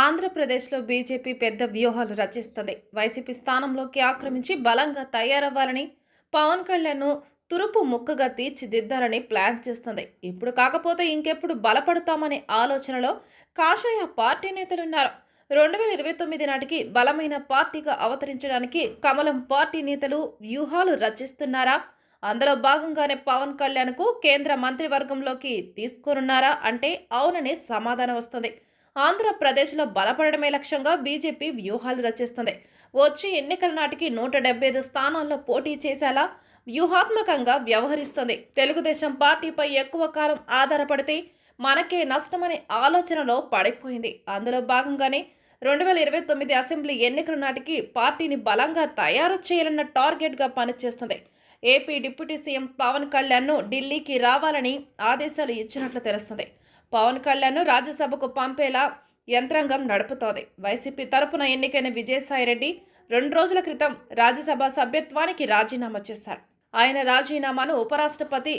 ఆంధ్రప్రదేశ్లో బీజేపీ పెద్ద వ్యూహాలు రచిస్తుంది. వైసీపీ స్థానంలోకి ఆక్రమించి బలంగా తయారవ్వాలని, పవన్ కళ్యాణ్ను తురుపు ముక్కగా తీర్చిదిద్దాలని ప్లాన్ చేస్తుంది. ఇప్పుడు కాకపోతే ఇంకెప్పుడు బలపడతామనే ఆలోచనలో కాషాయ పార్టీ నేతలున్నారు. 2029 నాటికి బలమైన పార్టీగా అవతరించడానికి కమలం పార్టీ నేతలు వ్యూహాలు రచిస్తున్నారా? అందులో భాగంగానే పవన్ కళ్యాణ్కు కేంద్ర మంత్రివర్గంలోకి తీసుకోనున్నారా అంటే అవుననే సమాధానం వస్తుంది. ఆంధ్రప్రదేశ్లో బలపడడమే లక్ష్యంగా బీజేపీ వ్యూహాలు రచిస్తుంది. వచ్చే ఎన్నికల నాటికి 175 స్థానాల్లో పోటీ చేసేలా వ్యూహాత్మకంగా వ్యవహరిస్తుంది. తెలుగుదేశం పార్టీపై ఎక్కువ కాలం ఆధారపడితే మనకే నష్టమనే ఆలోచనలో పడిపోయింది. అందులో భాగంగానే 2029 అసెంబ్లీ ఎన్నికల నాటికి పార్టీని బలంగా తయారు చేయాలన్న టార్గెట్గా పనిచేస్తుంది. ఏపీ డిప్యూటీ సీఎం పవన్ కళ్యాణ్ను ఢిల్లీకి రావాలని ఆదేశాలు ఇచ్చినట్లు తెలుస్తుంది. పవన్ కళ్యాణ్ను రాజ్యసభకు పంపేలా యంత్రాంగం నడుపుతోంది. వైసీపీ తరపున ఎన్నికైన విజయసాయిరెడ్డి 2 రోజుల క్రితం రాజ్యసభ సభ్యత్వానికి రాజీనామా చేశారు. ఆయన రాజీనామాను ఉపరాష్ట్రపతి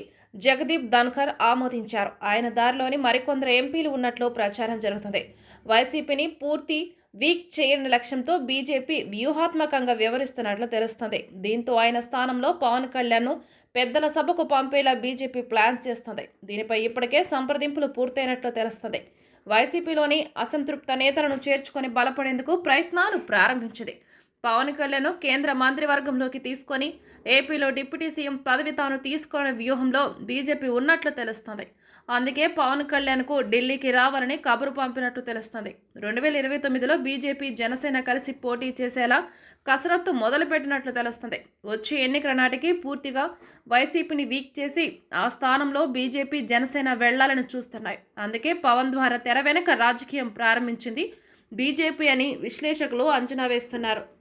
జగదీప్ ధన్కర్ ఆమోదించారు. ఆయన దారిలోని మరికొందరు ఎంపీలు ఉన్నట్లు ప్రచారం జరుగుతుంది. వైసీపీని పూర్తి వీక్ చేయని లక్ష్యంతో బీజేపీ వ్యూహాత్మకంగా వ్యవహరిస్తున్నట్లు తెలుస్తుంది. దీంతో ఆయన స్థానంలో పవన్ కళ్యాణ్ను పెద్దల సభకు పంపేలా బీజేపీ ప్లాన్ చేస్తుంది. దీనిపై ఇప్పటికే సంప్రదింపులు పూర్తయినట్లు తెలుస్తుంది. వైసీపీలోని అసంతృప్త నేతలను చేర్చుకొని బలపడేందుకు ప్రయత్నాలు ప్రారంభించింది. పవన్ కళ్యాణ్ కేంద్ర మంత్రివర్గంలోకి తీసుకొని ఏపీలో డిప్యూటీ సీఎం పదవి తాను తీసుకునే వ్యూహంలో బీజేపీ ఉన్నట్లు తెలుస్తుంది. అందుకే పవన్ కళ్యాణ్కు ఢిల్లీకి రావాలని కబురు పంపినట్టు తెలుస్తుంది. 2029లో బీజేపీ జనసేన కలిసి పోటీ చేసేలా కసరత్తు మొదలుపెట్టినట్లు తెలుస్తుంది. వచ్చే ఎన్నికల నాటికి పూర్తిగా వైసీపీని వీక్ చేసి ఆ స్థానంలో బీజేపీ జనసేన వెళ్లాలని చూస్తున్నాయి. అందుకే పవన్ ద్వారా తెర వెనుక రాజకీయం ప్రారంభించింది బీజేపీ అని విశ్లేషకులు అంచనా వేస్తున్నారు.